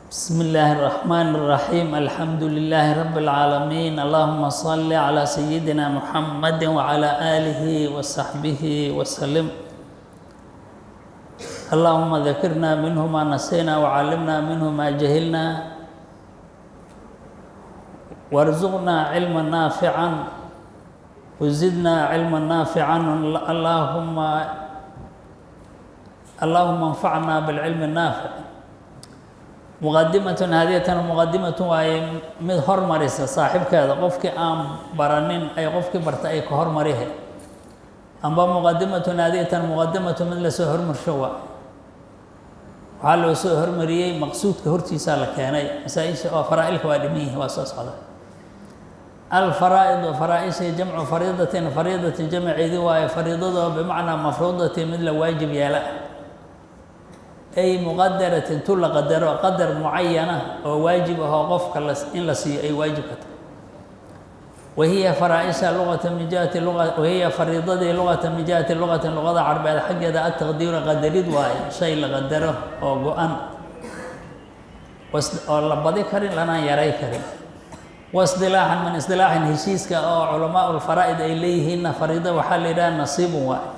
بسم الله الرحمن الرحيم الحمد لله رب العالمين اللهم صل على سيدنا محمد وعلى آله وصحبه وسلم اللهم ذكرنا منه ما نسينا وعلمنا منه ما جهلنا وارزقنا علما نافعا وزدنا علما نافعا اللهم انفعنا بالعلم النافع مقدمة هذه مقدمة وهي مid hormarisa saaxiibkeeda qofkii aan baranin ay qofkii barta ay ka hormarihe amba muqaddimatun hadiyatan muqaddimatu mid la soo hormarsho waxaa loo soo hormariyay maqsuudka hortiisa la keenay masaa'isha oo faraa'ilka waa dhimihi waa soo socda الفرائض فرائض جمع فريضة فريضة جمع ذي وهي فريضة بمعنى مفروضة مثل واجب يلا أي مقدرة تلا قدر معينة وواجبها قفك إن لسي أي واجبة وهي فرائض لغة من جهة اللغة وهي فريضة لغة من جهة اللغة العربية حق هذا التقدير قدريد وهي شيء لقدره أو قان والله بدي كريم لنا يراي كريم واصطلاحا من اصطلاح هشيسك أو علماء الفرائض إليهن فريضة وحلنا نصيب واحد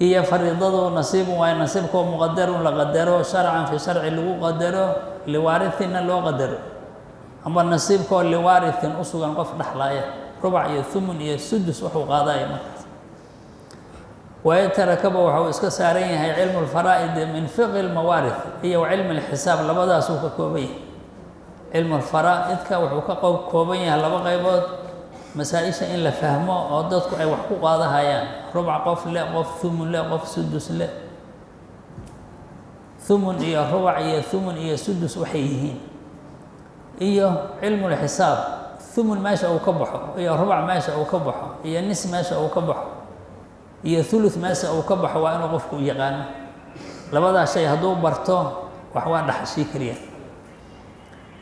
هي فريضة نصيب واحد نصيبكم مقدر لقدره شرعا في شرع اللي قدره لوارثنا لو قدره أما نصيبكم لوارث أصلا قف نحلايا ربع ثمن سدس وحو قضايا مركز ويتركب وحو اسك سارين هي علم الفرائض من فقه الموارث هي وعلم الحساب لبدا سوق كوبيه علم الفرائض وحو كوبيه لبا قيبود مسائش إن لفهمه أو dadku ay wax ku qaadahayaan rubac qof le qof thumun le qof sudus le thumun iyo rubac iyo thumun iyo sudus waxay yihiin iyo cilmu xisaab thumun meesha uu ka baxo iyo rubac meesha uu ka baxo iyo nis meesha uu ka baxo iyo thuluth meesha uu ka baxo waa inuu qofku yaqaan labada shay haduu barto wax waa dhaxashii kaliya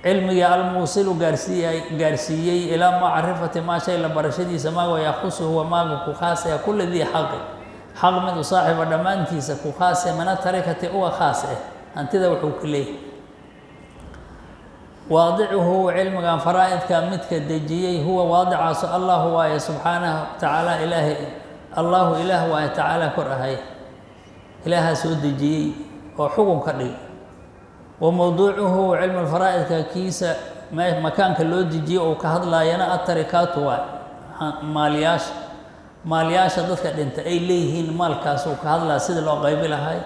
علمي الموصل قارسيي إلى معرفة ما شيء لبرشدي سما ويخصه وما خاصة كل ذي حق من صاحب دمانتيس خاصة من تركة هو خاصة أنت ذا وحوك ليه واضعه علم عن فرائض كمتك الدجيي هو واضع الله هو سبحانه تعالى إله الله إله وتعالى كرهي إله سود الدجيي وحكم كريه وموضوعه علم الفرائض كيسة مكان كلو دجي أو كهذا ينا التركات هو مالياش ضدك أنت أي ليهين مال كاسو كهذا سيد لو غيب لهاي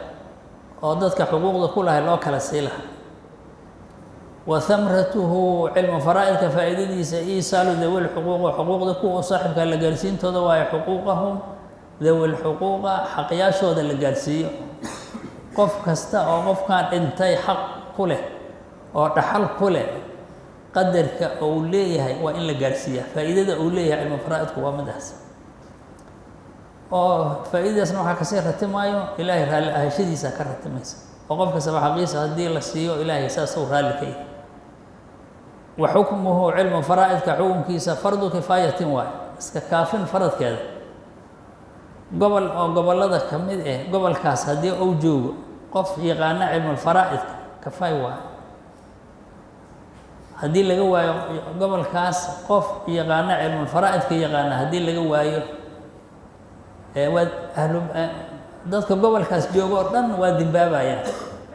أو ضدك حقوق كلها لو كلا سيلها وثمرته علم الفرائض كفائدة إيصال ذوي الحقوق وحقوق ذكو صاحب كلا جالسين تضوي حقوقهم ذوي الحقوق حقياش هذا اللي جالسين قف كستا أو قف كان أنتي حق كله أو تحل كله قدرك أوليه وإن لجالسية فإذا أوليه علم فرائض قوام مدرس أو فإذا سنوها كثيرة تمايو إلهي رأي شدي سكرت تميس وقف كسبح قيس هدي لسيو إلهي ساسو رالكي وحكمه علم فرائض كحكم كيس فرض كفاية واحد كافٍ فرض كذا قبل هذا كميد قبل كاس هدي أو جو قف يقانا علم الفرائض كفاية واحد هدي اللي جوا قبل كاس قف يقانا علم الفرائض كي يقانا هدي اللي جوا أهل ضدك قبل كاس جوجو دن وادي بابا يعني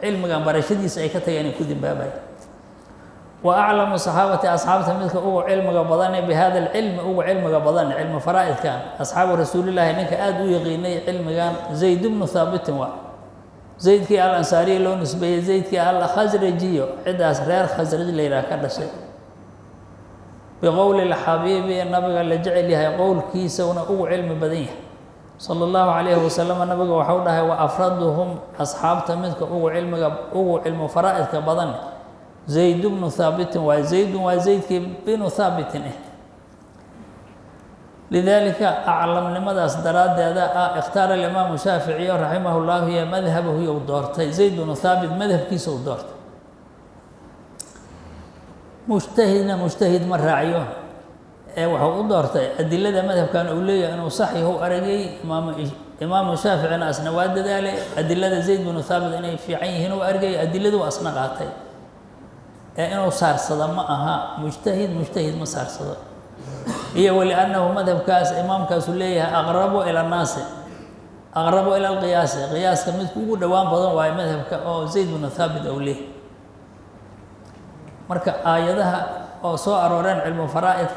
علم كان برشدي سيكته يعني كودي بابا وأعلم الصحابة أصحاب مثلك هو علم قبضان بهذا العلم هو علم قبضان علم فرائض كان أصحاب رسول الله إنك أدو يغيني علم كان زيد بن ثابت زيد كي الأنصاري لو نسبة زيد كي الخزرجي عدا أسرار خزرج ليرا كذا شيء بقول الحبيب النبي اللي جعلها قول كيسون هو علم بديه صلى الله عليه وسلم النبي وحولها وأفردهم أصحاب مثلك هو علم فرائض كبضان زيد بن ثابت وزيد بن ثابت لذلك أعلم لماذا أصدرات هذا اختار الإمام الشافعي رحمه الله هي مذهبه هي ودورته زيد بن ثابت مذهب كيس ودورته مجتهد مرة عيوه وحو ودورته أدلة مذهب كان أولي أنه صحي هو أرقي إمام الشافعي أنا أسنواد ذلك أدلة زيد بن ثابت أنه في عينه أرقي أدلة وأسنقاته إنه صار صدا ما أها مجتهد ما صار صدا هي ولأنه مذهب كاس إمام كاس ليه أقرب إلى الناس أقرب إلى قياس كمثل كوجو دوام بدن واي مذهب أو زيد بن ثابت أو ليه مركا آياتها أو سو أروران علم فرائض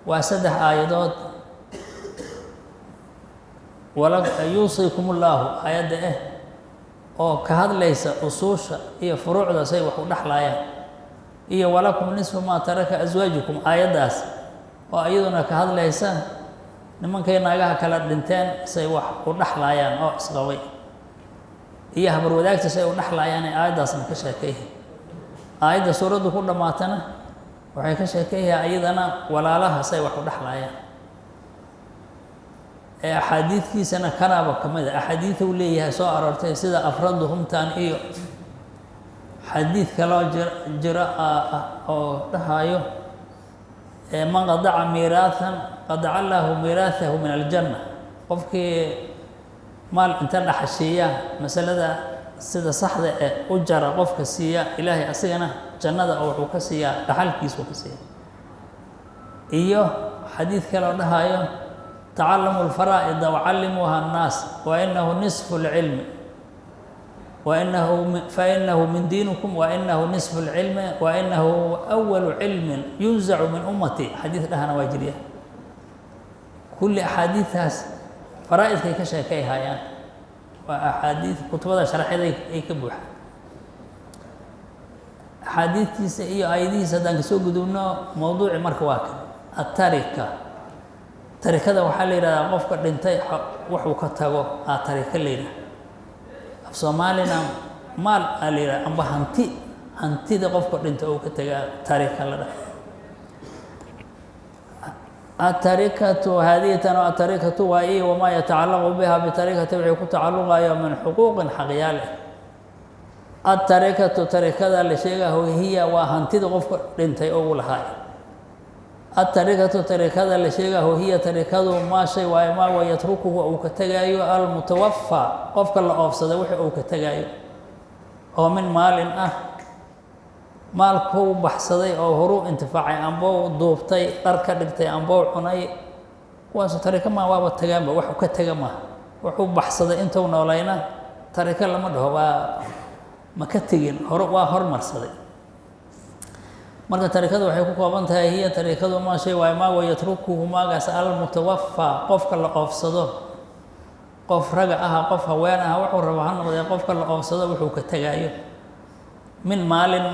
وسدح آيات ولا يوصيكم الله آيات أو كهذا ليس أصوش هي فروع ذا سي وحو دحلايا هي ولكم نصف ما ترك أزواجكم آياتاس وأيضنا كهذا ليس nimankay naagaha kala dhinteen say wax u dhaxlayaan oo isqabay iyo habar wadaagta say u dhaxlayaan aayadaasna ka sheekayeen aayada suuradu ku dhamaatana waxay ka sheekayeen ayadana walaalaha say wax u dhaxlayaan axaadiidkiisana kanaaba kamid axaadiidu leeyahay soo aroortay sida afraduhum taan iyo xadiid kale jira oo dhahayo man qadaca miiraathan qadaca allahu miiraathahu min aljanna qofkii maal inta dhaxashiiya masalada sida saxda u jara qofka siiya ilaahay asagana jannada oo wuxuu ka siiyaa dhaxalkiisu ka siiya iyo xadiid kale oo dhahayo tacallamu alfaraa'id wa 'allimuha an-nas wa innahu nisfu al-'ilm فإنه من دينكم وإنه نصف العلم وإنه أول علم ينزع من أمتي حديث لها نواجرية كل أحاديث فرائض كي كشاكيها يعني وأحاديث كتب هذا شرح ذي كبوح أحاديث تيسئية أيدي سدان كسوق دونه موضوع مركواك التاريخة هذا وحال إلى قفك الانتاي وحو كتاغو التاريخ الليلة soomaalina maal alira amba hantida qofka dhinta oo ka taga taariikhda la dhaxay at-tariqatu hadiyatan wa at-tariqatu wa ay wa ma yata'allaqu biha bi tariqati wa ku ta'alluqa min huquqin haqiqiyal at-tariqatu tariqada la sheegayo hiya wa hantida qofka dhintay oo lahaay at-tariqatu tariqada la sheegayo hiya tariqadu ma shay wa ma yatrukuhu oo ka tagayo al-mutawaffa qofka la oofsaday wixii uu ka tagayo oo min maalin maalku baxsaday oo horu intifaacay ambo duubtay dhar ka dhigtay ambo cunay kuwaas tariqa ma waaba tagaanba wax ka taga ma wuxuu baxsaday intuu noolayna tariqa lama dhaho waa ma ka tagin hore waa hormarsaday marka tariqadu waxay ku kooban tahay hiya tariqadu ma shay waa ma yatrukuhu maagas al-mutawaffa qofka la oofsado qof raga qof haween wuxuu rabaa han noqday qofka la oofsado wuxuu ka tagayo min maalin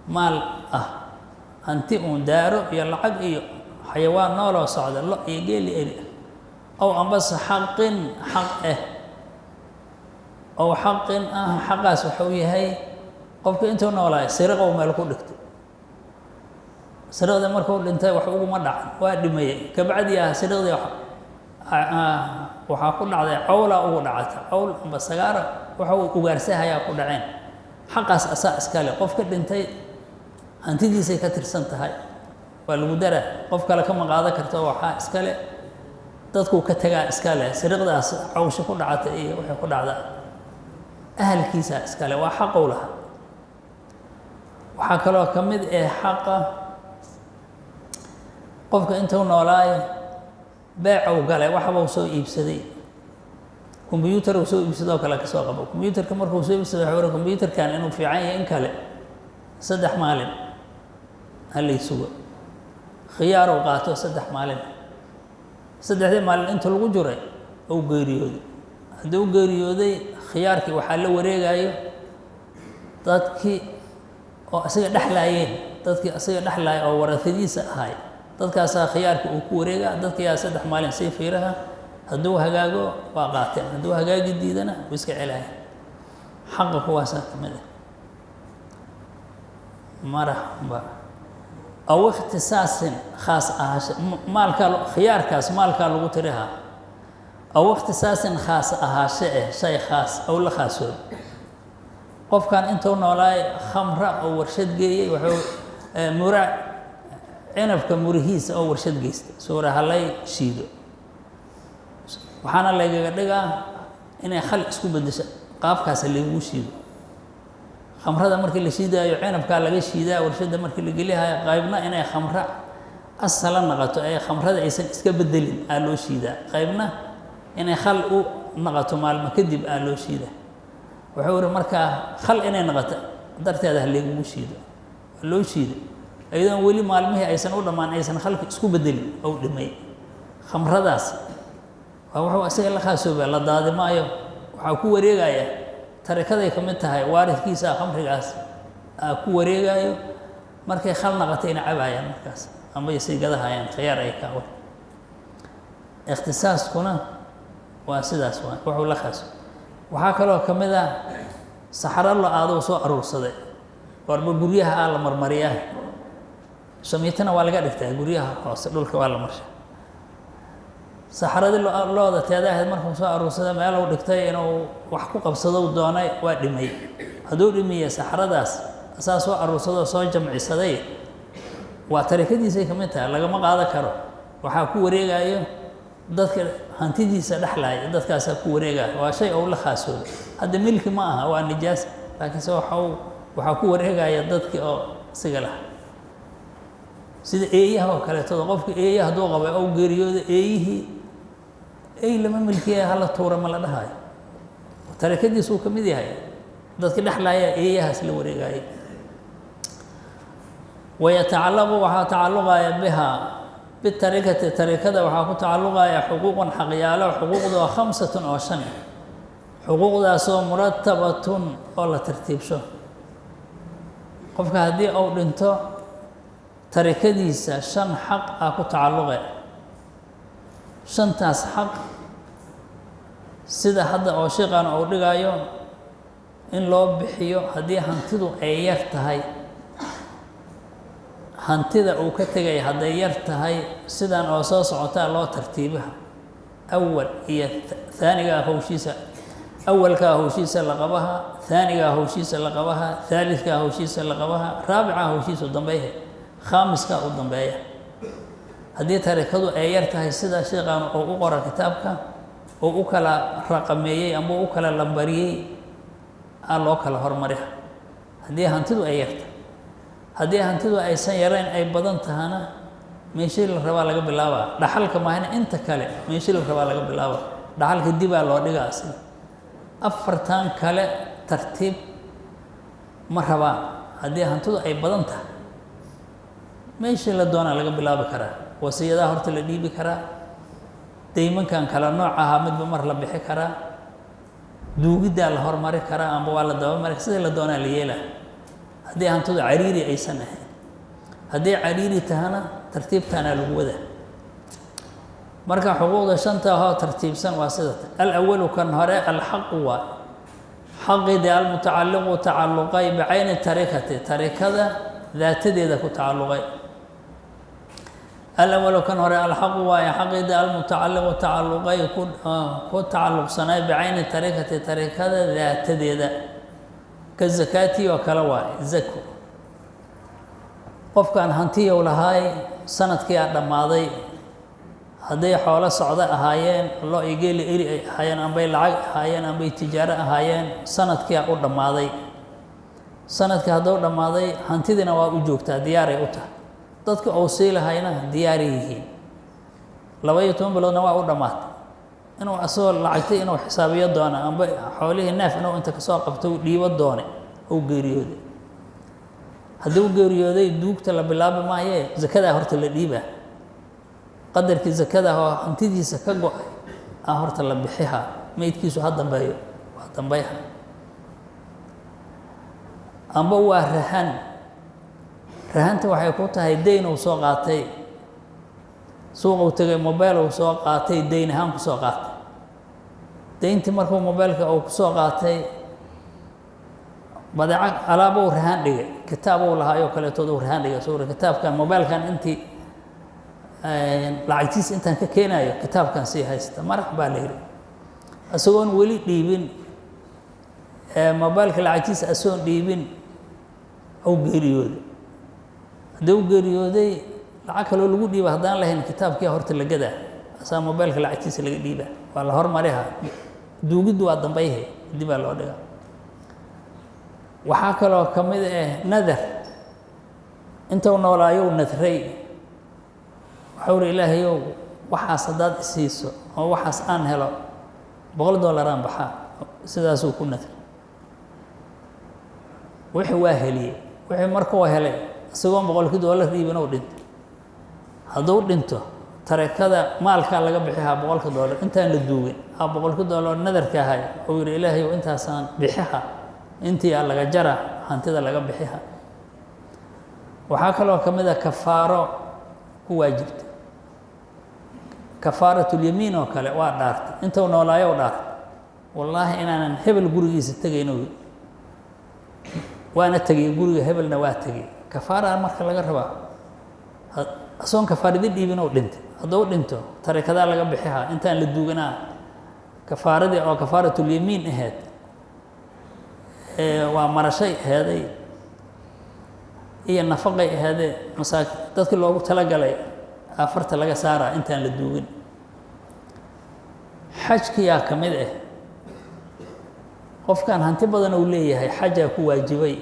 maal anti daaro iyo lacag iyo xayawaan nool oo socda lo iyo geeli eri aw ambas xaqin aw xaqin xaqaas wuxuu yahay qofka intuu noolaa sariq oo meel ku dhigtay sariqda markuu dhintay wax ugu ma dhacan waa dhimayay ka bacdiya sariqda waxa ku dhacday cawla ugu dhacay cawl amba sagaara waxa uu ugaarsahay ku dhaceen xaqaas asaa iskale qofka dhintay hantidiisa ka tirsan tahay waa lagu dara qof kale ka maqaada karto waxa iskale dadku ka tagaa iskale sariqdaas cawsha ku dhacay iyo waxa ku dhacda ahalkiisa iskale waa xaq u lahaa waxaa kaloo ka mid xaqa qofka intuu noolaay beec uu galay waxba uu soo iibsaday computer uu soo iibsado kala ka soo qabo computerka markuu soo iibsado waxa computerkan inuu fiican yahay in kale 3 maalin hal isugo khiyaar uu qaato 3 maalin 3 maalin inta lagu jiray uu geeriyooday haduu geeriyooday khiyaarkii waxa la wareegayo dadkii oo asaga dhaxlaayeen oo warafadiisa ahay dadkaas khiyaarka uu ku wareega dadkii 3 maalin si fiiraha haduu hagaago waa qaateen haduu hagaagi diidana wuu iska ceelaayeen xaqqa kuwaas kamid marhaba aw ikhtisaasin khaas maalka khiyaarkaas maalka lagu tiraha aw ikhtisaasin khaas shay khaas aw la khaaso qofkan intuu noolaay khamra oo warshad geeyay wuxuu mura inafka murihiisa oo warshad geystay suura halay shiido waxaana laga dhigaa inay khal isku bedesho qaabkaas lagu shiido khamrada markii la shiidaayo cinabkaa laga shiidaa warshada markii la geliyahayo qaybna inay khamra asala naqato ay khamrada aysan iska bedelin aa loo shiidaa qaybna inay khal u naqato maalmo kadib aa loo shiidaa wuxuu yidhi markaa khal inay naqato darteeda haleegugu shiido loo shiido ayadoon weli maalmihii aysan u dhammaan aysan khalka isku bedelin ou dhimay khamradaas waa wuxuu isaga la khaasoobaa la daadi maayo waxaa ku wareegaya tarikaday ka mid tahay waaridkiisa khamrigaas aa ku wareegayo markay khal naqatayna cabaayaan markaas ama ay sii gadahayaan khiyaar ay kaawan ikhtisaaskuna waa sidaas waa wuxuu la khaaso waxaa kaloo ka mid ah saxaro lo-aaduu soo aruursaday warba guryaha aa la marmariyaa shamiitana waa laga dhigtaa guryaha hoose dhulka waa la marsha saxaradii looda teeda ahayd markuu soo aruursada meel uu dhigtay inuu wax ku qabsado doonay waa dhimay hadduu dhimiye saxaradaas asaa soo aruursadoo soo jamcisaday waa tarikadiisay ka mid tahay lagama qaado karo waxaa ku wareegayo dadka hantidiisa dhexlaaya dadkaasaa ku wareegaya waa shay ou la khaasoodo hadda milki ma aha waa nijaas laakiinse waxaa ku wareegaya dadkii oo isiga laha sida eeyaha oo kaleetooda qofka eeyaha hadduu qabay ou geeriyooda eeyihii ey lama milkiya hala tuura ma la dhahayo tarikadiis uu ka mid yahay dadka dhexlaaya eeyahaas la wareegaya wayatacallaqu waxaa tacalluqaya bihaa bitarikati tarikada waxaa ku tacalluqaya xuquuqan xaqyaalo xuquuqda 5 oo 5 xuquuqdaasoo muratabatun oo la tartiibsho qofka haddii uu dhinto tarikadiisa 5 xaq ah ku tacalluqe 5taas xaq sida hadda oo sheeqan uu dhigayo in loo bixiyo haddii hantidu ay yar tahay hantida uu ka tegay hadday yar tahay sidan oo soo socotaa loo tartiibaha awal iyo ثانiga hawshiisa awalka hawshiisa la qabaha ثانiga hawshiisa la qabaha ثالثka hawshiisa la qabaha raabica hawshiisa dambeeya خامسka u dambeeya haddii tarikadu ay yar tahay sida sheeqan oo u qora kitaabka oo u kala raqameeyay ama u kala lambariyay aan loo kala hormariha haddii hantidu ay yarta haddii hantidu aysan yarayn ay badan tahana meeshii la rabaa laga bilaabaa dhaxalka maahina inta kale meeshii la rabaa laga bilaabaa dhaxalka dibaa loo dhigaa asla afartan kale tartiib ma rabaa haddii hantidu ay badan tahay meeshii la doonaa laga bilaabi karaa wasiyadaha horta la dhiibi karaa daymankan kala nooc ahaa midba mar la bixi karaa duugiddaa la hormari karaa amba waa la dabamari sidii la doonaa la yeelaa haddii hantidu cariiri aysan ahayn haddii cariiri tahana tartiibtaana lagu wadaa marka xuquuqda 5ta ahoo tartiibsan waa sidata alawalu kan hore alxaqu waa xaqidii almutacalliqu tacalluqay bicayni tarikati tarikada daatadeeda ku tacalluqay الأول كان هراء الحق ويحقد المتعلق تعلقي كو تعلق صناي بعين تركة تركة ذات ذا كالزكاة وكلواي زكو قف كان هنتي ولا هاي سنة كي عدم ماضي هدي حول الصعداء هايين الله يجي لي هايين أم بي العق هايين أم بي تجارة هايين سنة كي عدم ماضي سنة كي هدور ماضي هنتي دنا وجوكتا دياري أوتا dadka oo seelahayna diyaar yihiin 12 biloodna waa u dhamaatay inuu asoo lacagtay inuu xisaabiyo doona amba xoolihi neef inuu inta ka soo qabto dhiibo doone oo geeriyooday haddii uu geeriyooday duugta la bilaabi maayo zakada horta la dhiiba qadarkii zakada oo hantidiisa ka go'ay horta la bixiha meydkiisu ha dambeeyo waa dambeeya amba waa rahan rahanta waxay ku tahay deyn uu soo qaatay suuq uu tagay mobile uu soo qaatay deyn ahaan ku soo qaatay deyntii markuu mobileka uu ku soo qaatay badeecad alaab uu rahan dhigay kitaab uu lahaayo kaleetooda uu rahan dhigay soo kitaabkan mobilekan intii lacagtiisa intaan ka keenayo kitaabkan sii haysta marax baa la yiri asagoon weli dhiibin mobileka lacagtiisa asagoon dhiibin uu geeriyooday haddii uu geeriyooday lacag kaloo lagu dhiiba haddaan lahayn kitaabkii horta la gadaa asaa mobileka lacagtiisa laga dhiiba waa la hormariha duugiddu waa dambayhe dib baa loo dhigaa waxaa kaloo ka mid ah nadar intuu noolaayuu nadray wuxuu ri ilaahayow waxaas haddaad isiiso oo waxaas aan helo $100 aan baxaa sidaasuu ku nadray wixii waa heliyey wixii markuu helay isagoon $100 dhiibin uu dhinto hadduu dhinto tareekada maalkaa laga bixihaa $100 intaan la duugin $100 nadarka ahay uu yidhi ilaahayow intaasaan bixiha intii aa laga jara hantida laga bixiha waxaa kaloo ka mid ah kafaaro ku waajibta kafaaratulyamiin oo kale waa dhaartay intuu noolaayo dhaartay wallaahi inaanan hebel gurigiisa tegayno waana tegay guriga hebelna waa tegay kafaara marka laga rabaa asoon kafaaradii dhiibin oo dhintay hadduu dhinto tareekadaa laga bixihaa intaan la duuganaa kafaaradii oo kafaaratulyamiin ahayd waa marashay aheeday iyo nafaqay aheedee dadkii loogu talagalay afarta laga saaraa intaan la duugin xajkiyaa ka mid ah qofkan hanti badan uu leeyahay xajaa ku waajibay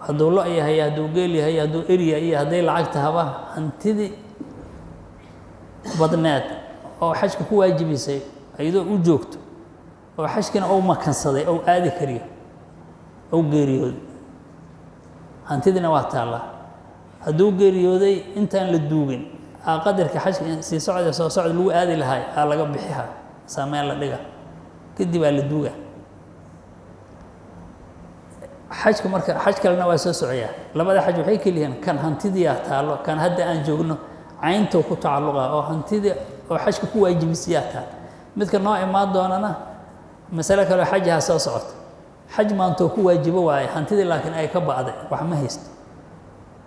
hadduu lo yahay hadduu geel yahay hadduu eriya iyo hadday lacag tahaba hantidii badneed oo xajka ku waajibisay iyadoo u joogto oo xajkina uu makansaday ou aadi kariyo ou geeriyooday hantidina waa taallaa hadduu geeriyooday intaan la duugin qadarka xajka sii socda soo socda lagu aadi lahay aa laga bixiha saameen la dhiga kadib aa la duuga xajka marka xaj kalena waa soo socoyaa labada xaj waxay keliyihiin kan hantidii taalo kan hadda aan joogno caynta ku tacalluqa oo hantidii oo xajka ku waajibisiyaa taal midka noo imaan doonana mas'ala kale xajaha soo socota xaj maantoo ku waajibo waaye hantidii laakiin ay ka ba'day wax ma haysto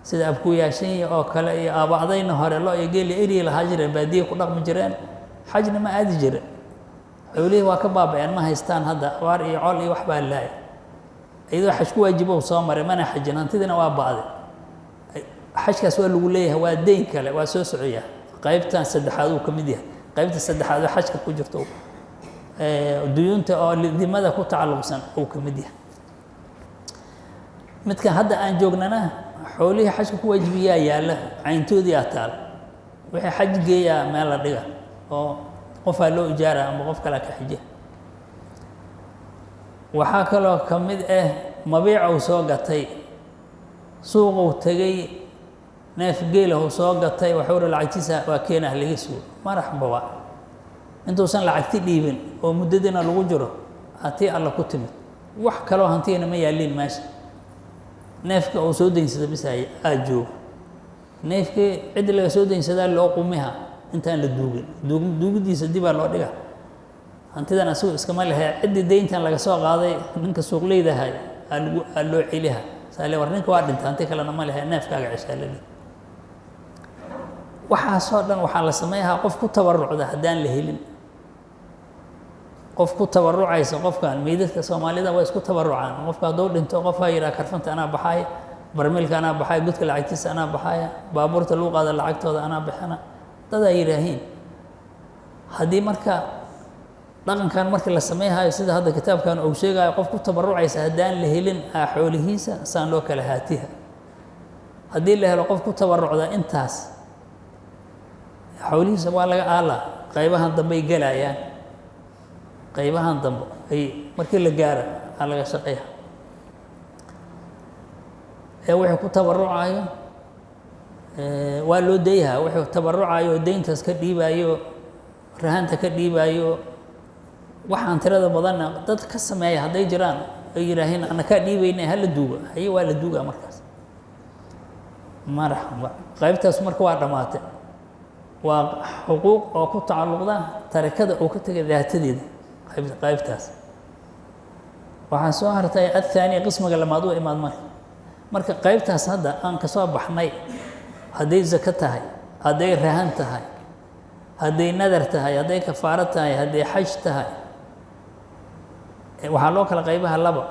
sida abkuyaashin oo kale iyo aabacdayna hore lo iyo geel eri lahaa jireen baadiye ku dhaqmi jireen xajna ma aadi jireen xoolihii waa ka baaba'een ma haystaan hadda abaar iyo col iyo wax baa laay iyadoo xaj ku waajibo soo maray mana xajin hantidina waa ba'day xajkaas waa lagu leeyahay waa deyn kale waa soo socoyaa qaybtan saddexaad uu ka mid yahay qaybta saddexaad oo xajka ku jirto duyuunta oo dimada ku tacalluqsan uu ka mid yahay midkan hadda aan joognana xoolihii xajka ku waajibiyaa yaalla cayntoodii aa taal wixii xaj geeyaa meel la dhiga oo qofaa loo ijaara ama qof kalea ka xija waxaa kaloo ka mid ah mabiicuu soo gatay suuquu tegey neef geelahu soo gatay waxuu ri lacagtiisa waa keenah laga sugo maraxba waa intuusan lacagti dhiibin oo muddadiina lagu jiro hatii alla ku timid wax kaloo hantiyana ma yaalliin meesha neefka uu soo daynsada bisay aa jooga neefkii ciddi laga soo daynsadaa loo qumiha intaan la duugin duugidiisa dibaa loo dhiga hantidan asigu iskama lehe ciddii dayntan laga soo qaaday ninka suuqleydahay aa loo celiha saale war ninka waa dhintay hanti kalena ma lehe neefkaaga ceshaalali waxaasoo dhan waxaa la sameeyahaa qof ku tabarucda haddaan la helin qof ku tabarucaysa qofkan meydadka soomaalida waa isku tabarucaan qofka hadduu dhinto qofaa yidhaha karfanta anaa baxaaya barmiilka anaa baxaaya gudka lacagtiisa anaa baxaaya baabuurta lagu qaada lacagtooda anaa bixina dadaa yidhaahiin haddii marka dhaqankan markii la sameeyhayo sida hadda kitaabkan uu sheegayo qof ku tabarucaysa haddaan la helin xoolihiisa saan loo kala haatiha haddii la helo qof ku tabarucda intaas xoolihiisa waa laga aalaa qaybahan dambe ay gelayaan qaybahan dambe ay markii la gaaro aa laga shaqeeya wixii ku tabarucayo waa loo dayhaa wuxuu tabarucayo deyntaas ka dhiibayo rahanta ka dhiibayo waxaan tirada badanna dad ka sameeya hadday jiraan ay yidhaaheen ana kaa dhiibayna hala duuga haye waa la duugaa markaas marxaba qaybtaas marka waa dhammaatay waa xuquuq oo ku tacalluqda tarakada uu ka tegay daatadeeda qaybtaas waxaan soo hartay athaani qismiga lamaad u imaad marka qaybtaas hadda aan ka soo baxnay hadday zaka tahay hadday rahan tahay hadday nadar tahay hadday kafaaro tahay hadday xaj tahay waxaa loo kala qaybaha laba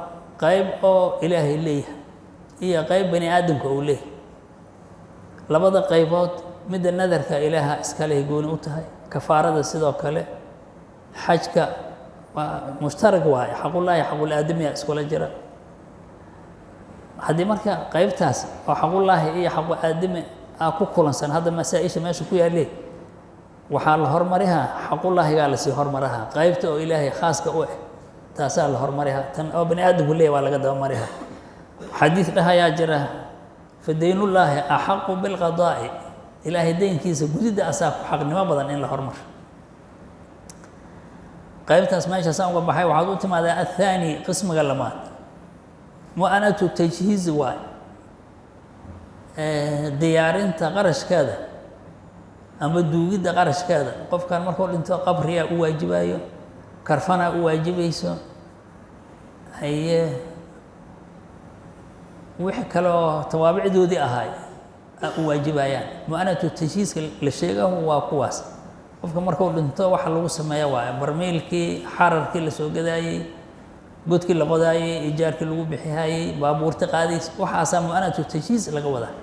qayb oo ilaahay leeyahay iyo qayb bani aadamka uu leeyahay labada qaybood midda nadarka ilaaha iskale gooni u tahay kafaarada sidoo kale xajka waa mushtarak waaye xaqullaahi xaqul aadamiya iskula jira haddii marka qaybtaas oo xaqullaahi iyo xaqu aadami aa ku kulansan hadda masaa-isha meesha ku yaalle waxaa la hormarihaa xaqullaahigaa lasii hormarahaa qaybta oo ilaahay khaaska u ah taasaa la hormarihaa tan oo bani aadamku leeyahy waa laga dabamarihaa xadiid dhahayaa jira fadaynullaahi axaqu bilqadaa'i ilaahay daynkiisa gudidda asaa ku xaqnimo badan in la hormaro qaybtaas meeshaasaan uga baxay waxaad u timaadaa athaani qismiga lamaad mu'anatu tajhiizi waay diyaarinta qarashkeeda ama duugidda qarashkeeda qofkan markuu dhinto qabriyaa u waajibayo karfanaa u waajibayso haye wixii kale oo tawaabicdoodii ahaay u waajibayaan mu'anatu tajhiiska la sheegahu waa kuwaas qofka markuu dhinto waxa lagu sameeya waaye barmiilkii xararkii la soo gadaayey godkii la qodaayey ijaarkii lagu bixihayey baabuurta qaadays waxaasaa mu'anatu tajhiiz laga wadaa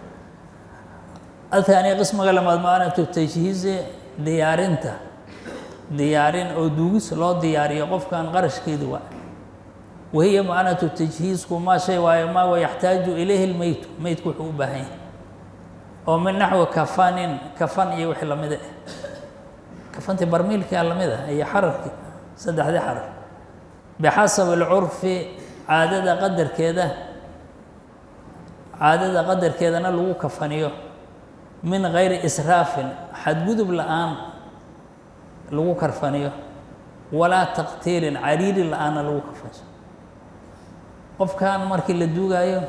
athaani qismiga lamaad mu'anatu tajhiizi diyaarin oo duugis loo diyaariyo qofkan qarashkeedu waa wahiya mu'anatu tajhiizku maa shay waayo maa wa yaxtaaju ilayhi lmeytu meydku wuxuu u baahan yahay oo min naxwi kafanin kafan iyo wixii lamida ah kafantii barmiilkaa lamid ah iyo xararkii saddexdii xarar bixasabi alcurfi caadada qadarkeedana lagu kafaniyo min gayri israafin xadgudub la-aan lagu karfaniyo walaa taqtiilin cariiri la-aanna lagu kafaniyo qofkan markii la duugaayo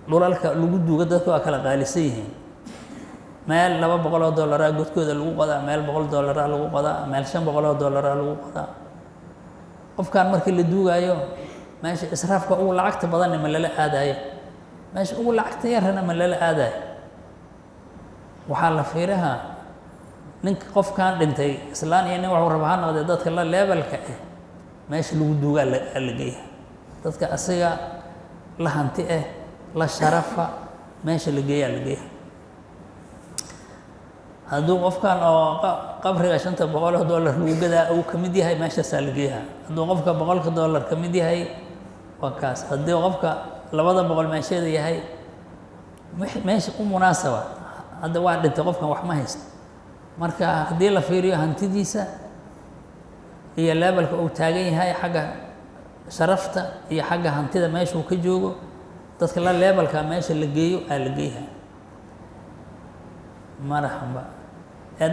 dhulalka lagu duuga dadka waa kala qaalisan yihiin meel $200 godkooda lagu qodaa meel $100 lagu qodaa meel $500 lagu qodaa qofkan markii la duugaayo meesha israafka ugu lacagta badanna ma lala aadayo meesha ugu lacagta yarna ma lala aadayo waxaa la fiiraha ninka qofkan dhintay islaan iyo nin wuxuu rabaa ha noqdee dadka la leebelka ah meesha lagu duugaa la geeya dadka asiga la hanti ah la sharafa meesha la geeyaa la geeya hadduu qofkan oo qabriga $500 lagu gadaa uu ka mid yahay meeshaasaa la geeyaa hadduu qofka $100 ka mid yahay waa kaas haddii qofka 200 meesheeda yahay meesha u munaasaba hadda waa dhintay qofkan wax ma haysto marka haddii la fiiriyo hantidiisa iyo leebelka uu taagan yahay xagga sharafta iyo xagga hantida meesha uu ka joogo dadka la leebelka meesha la geeyo aa la geeyaa marxaba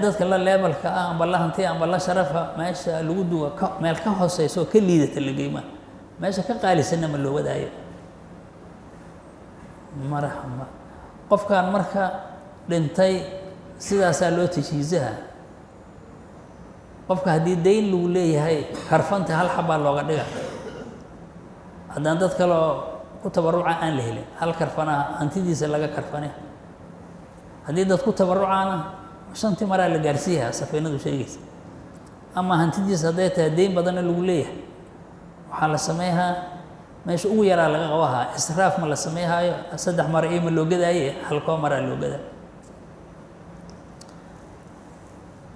dadka la leebelka ah amba la hantiya amba la sharafa meesha lagu duuga meel ka hooseyso ka liidata la geeyma meesha ka qaalisanna ma loo wadaayo marxaba qofkan marka dhintay sidaasaa loo tajhiizaha qofka haddii dayn lagu leeyahay karfanta hal xabaa looga dhiga haddaan dad kaloo ku tabaruca aan la helin hal karfanaha hantidiisa laga karfane haddii dad ku tabarucaana 5 maraa la gaarsiiyaa safiinadu sheegaysa ama hantidiisa hadday tahay dayn badanna lagu leeyahay waxaa la sameeyaa meesha ugu yaraa laga qabahaa israaf ma la sameeyaayo 3 mar iyo ma loo gadaaye halkoo maraa loo gadaa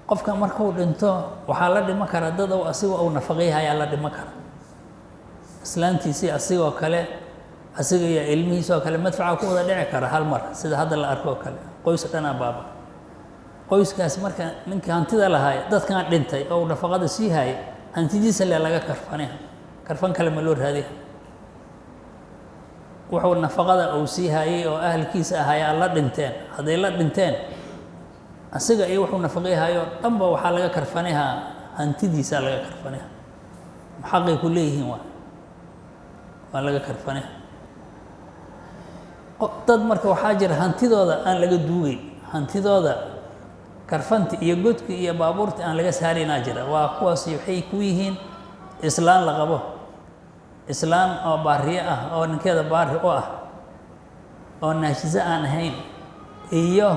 qofka markuu dhinto waxaa la dhimo karaa dad ou asigoo uu nafaqayhayaa la dhimo kara islaantiisii asigoo kale asiga iyo ilmihiisa oo kale madfaca ku wada dhici kara hal mar sida hadda la arko oo kale qoys dhanaa baaba qoyskaas marka ninka hantida lahaay dadkan dhintay oo nafaqada sii hayay hantidiisa le laga karfanay karfan kale ma loo raadiya wuxuu nafaqada uu sii hayay oo ahalkiisa ahaayeen la dhinteen hadday la dhinteen asiga iyo wuxuu nafaqayhayo dhanba waxaa laga karfanayaa hantidiisa laga karfanaya maxaqay ku leeyihiin waa laga karfanaya dad marka waxaa jira hantidooda aan laga duugay hantidooda karfanti iyo godki iyo baabuurta aan laga saaraynaa jira waa kuwaas waxay ku yihiin islaan la qabo islaan oo baariye ah oo ninkeeda baari u ah oo naashiso aan ahayn iyo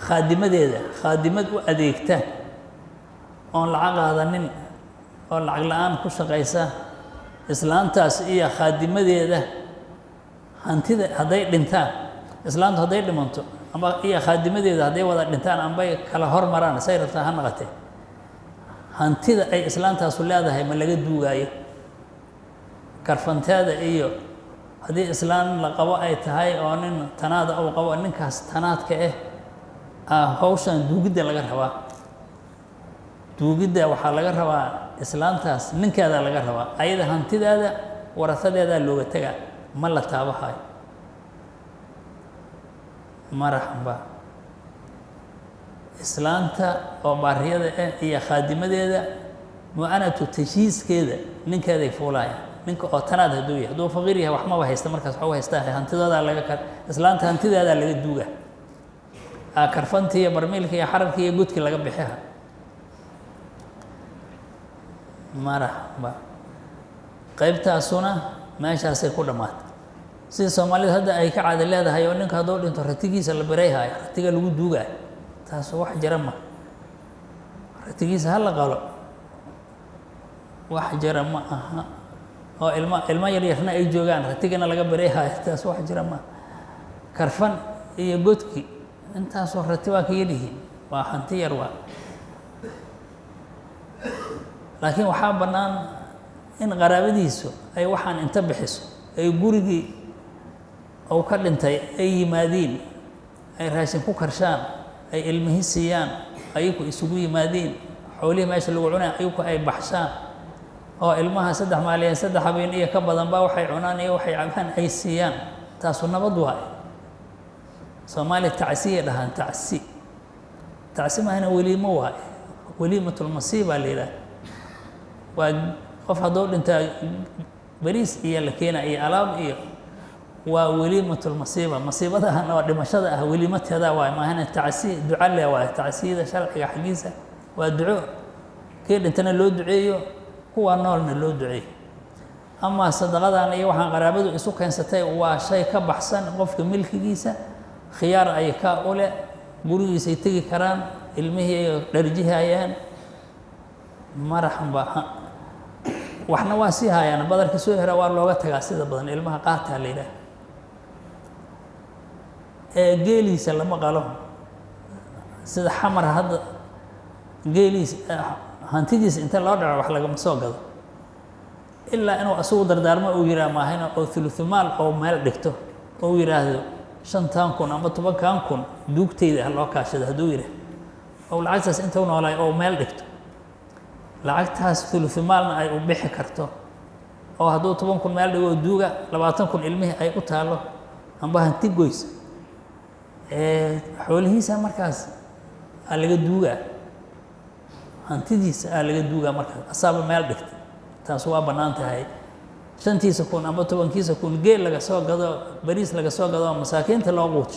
khaadimadeeda khaadimad u adeegta oon lacag qaadanin oo lacag la-aan ku shaqaysa islaantaas iyo khaadimadeeda hantida hadday dhintaan islaantu hadday dhimanto amba iyo khaadimadeeda hadday wada dhintaan ambay kala hormaraan say rabtaa ha naqatee hantida ay islaantaasu leedahay ma laga duugaayo karfanteeda iyo haddii islaan la qabo ay tahay oo nin tanaada uu qabo ninkaas tanaadka hawshan duugidda laga rabaa duugidda waxaa laga rabaa islaantaas ninkeeda laga rabaa ayada hantideeda warasadeeda looga tagaa ma la taabahayo marxaba islaanta oo baariyada iyo khaadimadeeda mu'anatu tashiiskeeda ninkeeday fuulayaan ninka oo tanaad hadduu yahay hadduu faqiir yahay wax maba haysta markaas waxu haystaa hantidoodaa laga islaanta hantideedaa laga duuga karfantii iyo barmiilka iyo xararka iyo godki laga bixiha marxaba qaybtaasuna meeshaasay ku dhammaatay sida soomaalida hadda ay ka caada leedahay oo ninka hadduu dhinto ratigiisa la birayhayo ratiga lagu duugaa taas wax jira ma ratigiisa ha la qalo wax jira ma aha oo ilmo yaryarna ay joogaan ratigana laga birayhayo taas wax jira ma karfan iyo godki intaasoo rati waa ka yadhihiin waa hanti yar waa laakiin waxaa bannaan in qaraabadiisu ay waxaan inta bixiso ay gurigii uu ka dhintay ay yimaadiin ay raashin ku karshaan ay ilmihii siiyaan ayagu isugu yimaadiin xoolihii meesha lagu cunay ayagu ay baxshaan oo ilmaha 3 maalin 3 habeen iyo ka badan baa waxay cunaan iyo waxay cabaan ay siiyaan taasu nabad waa Soomaali tacsiye dhahan tacsi maahna waliimo waa waliimatul masiiba leeyahay waa qof hadduu dhinta bariis iyo la keenay iyo alaab iyo waa waliimatul masiiba masiibadahan oo dhimashada waliimateeda waa maahna tacsi duca leh waa tacsiyada sharciga xaqiisa waa duco kee dhintana loo duceeyo kuwa noolna loo duceeyo ama sadaqadan iyo waxaan qaraabadu isu keensatay waa shay ka baxsan qofka milkigiisa khiyaar ay ka ole gurigiisa ay tagi karaan ilmihii ay dharjihayaan marxaba waxna waa sii hayaan badarka soo hera waa looga tagaa sida badan ilmaha qaata leeyahay geeliisa lama qalo sida xamar hadda geeliisa hantidiisa inta loo dhaco wax laga soo gado ilaa inuu asugu dardaarmo uu yiraahdo maahina oo thuluthumaal oo meel dhigto oo yiraahdo 5,000 ama 10,000 duugtayda loo kaashado haduu yiraahdo oo lacagtaas inta uu noolay oo meel dhigto lacagtaas thuluthumaalna ay u bixi karto oo hadduu 10,000 meel dhigo duuga 20,000 ilmihii ay u taalo amba hanti goys xoolihiisa markaas laga duuga hantidiisa laga duuga markaas asaaba meel dhigta taas waa bannaan tahay 5,000 amba 10,000 geel laga soo gado bariis laga soo gado masaakiinta loo quuto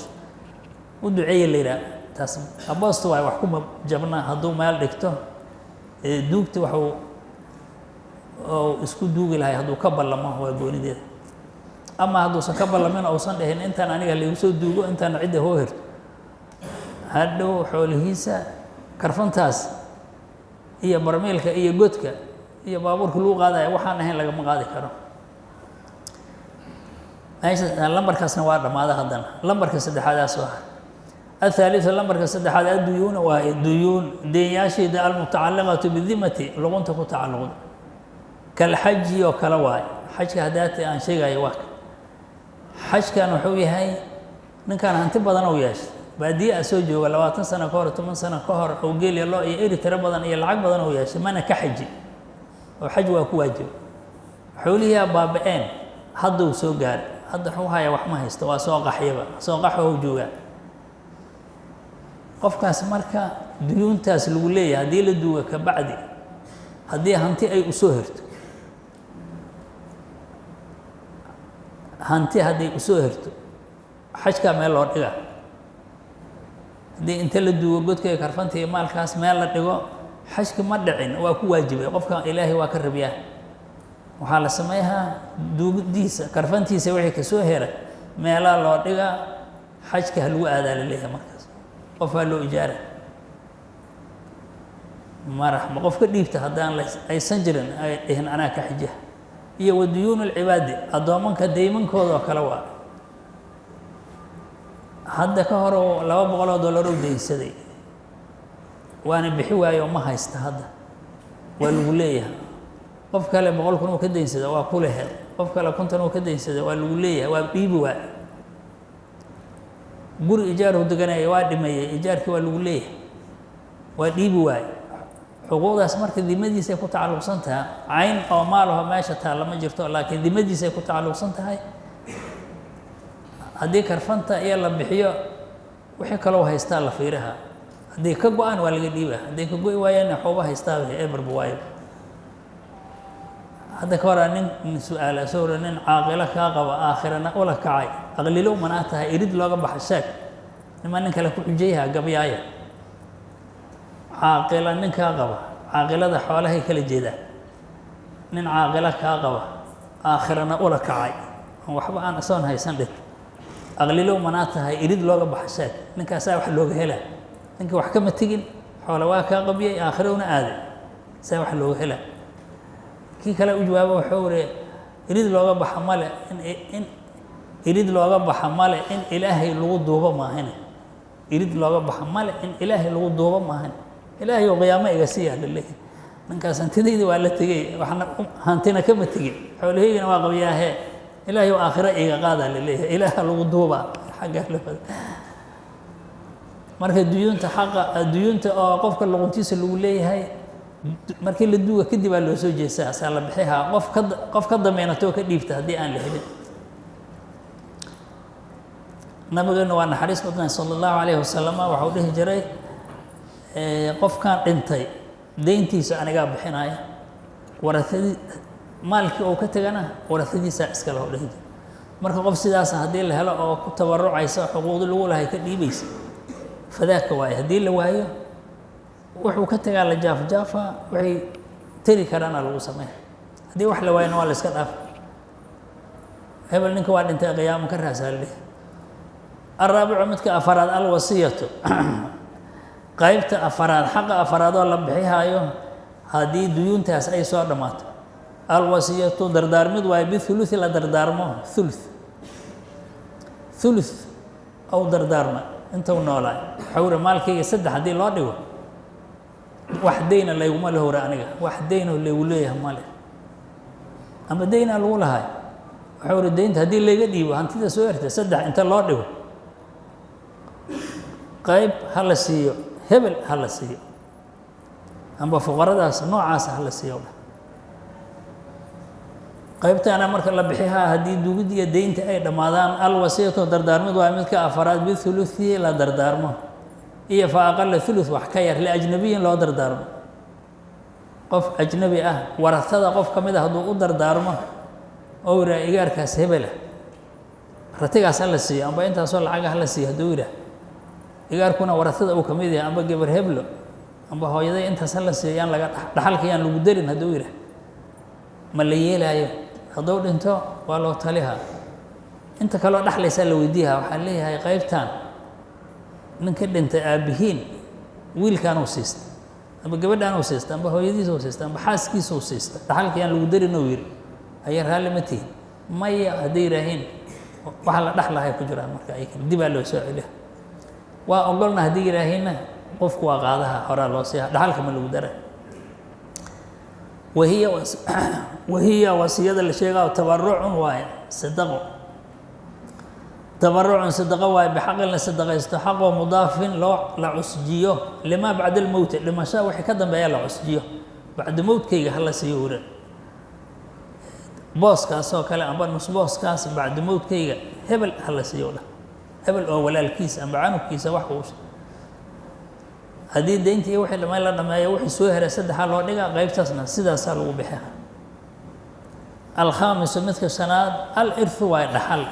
u duceeyay leeyahay taas aboosto way wax ku jabnaa hadduu meel dhigto duugta waxuu oo isku duugi lahay hadduu ka ballamo waa goonideeda ama hadduusan ka ballamin uusan dhahin intaan aniga la igu soo duugo intaan cidda hoo hirto hadhow xoolihiisa karfantaas iyo barmeelka iyo godka iyo baabuurka lagu qaadaya waxaan ahayn lagama qaadi karo meesha lambarkaasna waa dhammaada haddana lambarka saddexaadaas waa الثالث لمبر كسدحاد الديون والديون دياشي ده المتعلقة بالذمة لغنت كتعلق كالحج وكالواي حج هدات عن شيء يواك حج كان حوي هاي من كان هنتي بدن وياش بعدي أسوجي ولا 20 سنة كهر 8 سنة كهر أو قيل يلا يقري ترى بدن يلعب بدن وياش ما أنا كحج وحج وكواجب حولي يا بابين حدوا سوقار حد حوها يا وحما يستوى سوق حيبة سوق حوه جوجا qofkaas marka duyuuntaas lagu leeyahay hadii la duuga ka bacdi hadii hanti ay u soo hirto hanti hadii u soo hirto xajka meel loo dhiga hadii inta la duugo godka karfanta iyo maalkaas meel la dhigo xajka ma dhicin waa ku waajibay qofka ilaahay waa ka rabiyaa waxa la sameeyaa duugdiisa karfantiisa wixii ka soo heray meel loo dhiga xajka lagu aadaal leeyahay marka قفا له إجارة مرحبا ما قف كديبته هذا أي سنجرن إهن أنا كحجة هي وديون العبادة أضامن كديمن كذا كلوا هذا كهرو لو بقول دولار ودي سدي وأنا بحوا يوم ما هيستهذا والولاية قف كلام بقول كنوا كدين سدا وأقول هذا qof kale konton oo ka daynsaday waa lagu leeyahay waa dhiibi waay guri ijaaru deganaya waa dhimayay ijaarkii waa lagu leeyahay waa dhiibi waay xuquuqdaas marka dimadiisa ay ku tacalluqsan tahay cayn oo maalaho meesha taalla ma jirto laakiin dimadiisa ay ku tacalluqsan tahay haddii karfanta iyo la bixiyo wixii kaloo haystaa la fiiraha haddii ka go-aan waa laga dhiibaa haddii ka go-i waayana xooba haystaa eberba waayo hadda ka horaa nin su-aala sawra nin caaqilo kaa qaba aakhirana ula kacay aqlilow manaa tahay irid looga baxa sheeg nimaa nin kale ku xujayaha gabyaaya caaqila nin kaa qaba caaqilada xoolahay kala jeedaan nin caaqilo kaa qaba aakhirana ula kacay waxba aan asoon haysan dhig aqlilow manaa tahay irid looga baxa sheeg ninkaasaa wax looga helaa ninka wax kama tegin xoola waa kaa qabiyay aakhirowna aaday saa wax looga helaa kii kale u jawaabo wuxuu uri irid looga baxa male in irid looga baxa male in ilaahay lagu duubo maahane irid looga baxa male in ilaahay lagu duubo maahane ilaahay oo qiyaamo iga sii yaala leeyahay ninkaas hantidayda waa la tegey waxna hantina kama tegin xoolahaygana waa qabiyaahe ilaahay oo aakhira iga qaadaa la leeyahay ilaaha lagu duubaa xagga lafada marka duyuunta xaqa duyuunta oo qofka luquntiisa lagu leeyahay markii la duuga kadib baa loo soo jeestaa asaa la bixihaa qof ka dameynato ka dhiibta haddii aan la helin nabigeena waa naxariis badnay sala allahu calayhi wasalama waxau dhihi jiray qofkaan dhintay deyntiisa anigaa bixinaya warahadii maalkii oo ka tegana warahadiisaa iskale oo dhihi jiray marka qof sidaasa haddii la helo oo ku tabarucaysa xuquuqdi lagu lahay ka dhiibaysa fadaaka waaye haddii la waayo wuxuu ka tagaa la jaafjaafa waxay tari karaana lagu sameeya haddii wax la waayana waa la iska dhaafa hebel ninka waa dhintay qiyaamo ka raasaa leh الرابع midka afaraad alwasiyatu qaybta afaraad xaqa afaraadoo la bixihaayo haddii duyuuntaas ay soo dhammaato alwasiyatu dardaarmid waaye bithuluthi la dardaarmo thuluth aw dardaarma intuu noolaay xawra maalkayga saddex haddii loo dhigo wax deyna layguma le hore aniga wax deynoo laygu leeyahay male ama deynaa lagu lahay waxaa uri deynta haddii layga dhiibo hantida soo ertay saddex inta loo dhigo qayb ha la siiyo hebel ha la siiyo amba fuqaradaas noocaas ha la siiyo qaybtaana marka la bixihaa haddii dugid iyo deynta ay dhammaadaan alwasiyatu dardaarmid waa midka afaraad bithuluthi la dardaarmo iyo fa aqala thuluth wax ka yar liajnabiyin loo dardaarmo qof ajnabi ah warasada qof ka mid a hadduu u dardaarmo oo yiraa igaarkaas hebela ratigaas ha la siiyo amba intaasoo lacaga ha la siiyo hadduu yiraa igaarkuna warasada uu ka mid yahay amba gabar heblo amba hooyaday intaas ha la siiyo yaan laga dhaxalka yaan lagu darin hadduu yiraa ma la yeelaayo hadduu dhinto waa loo talihaa inta kaloo dhaxlaysaa la weydiiyaa waxaa leeyahay qaybtan ninka dhintay aabbihiin wiilkaan uu siista amba gabadhaan uu siista amba hooyadiisa uu siista amba xaaskiisa uu siista dhaxalka yaan lagu darin oo yiri ayaa raalli ma tihin maya hadday yidhaahiin waxa la dhaxlahay ku jiraan marka ayakan dibaa loo soo celiya waa ogolna haddii yidhaahiinna qofku waa qaadaha horaa loo siiha dhaxalka ma lagu dara wahiya wasiyada la sheegaa tabarucun waaye sadaqo tabarucun sadaqo waaye bixaqin la sadaqaysto xaqoo mudaafin loo la cusjiyo limaa bacda almowti dhimasho wixii ka dambeeya la cusjiyo bacda mowtkayga hala siiyo wura booskaas oo kale amba nus booskaas bacda mowtkayga hebel hala siiyo dha hebel oo walaalkiisa amba canugkiisa wax uu haddii deynta iyo wixii dhammayn la dhameeyo wixii soo heray saddexa loo dhigaa qaybtaasna sidaasaa lagu bixiya alkhaamisu midka shanaad alirthu waaye dhaxal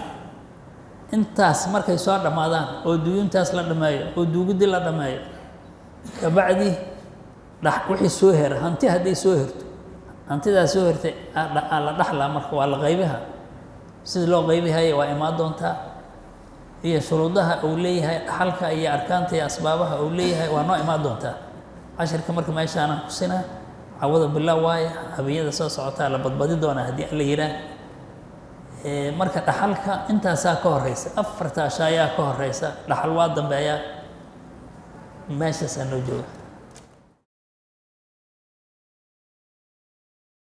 intaas markay soo dhammaadaan oo duyuuntaas la dhameeyo oo duugidii la dhameeyo kabacdi wixii soo hera hanti hadday soo herto hantidaas soo hertay la dhaxlaa marka waa la qaybiha sida loo qaybihaya waa imaan doontaa iyo shuruudaha uu leeyahay dhaxalka iyo arkaanta iyo asbaabaha uu leeyahay waa noo imaan doontaa cashirka marka meeshaanan kusinaa cawada bilaa waaye habeenyada soo socotaa la badbadi doonaa haddii alla yiraa marka dhaxalka intaasaa ka horeysa afarta ashaayaa ka horeysa dhaxal waa dambeeyaa meeshaasaa noo jooga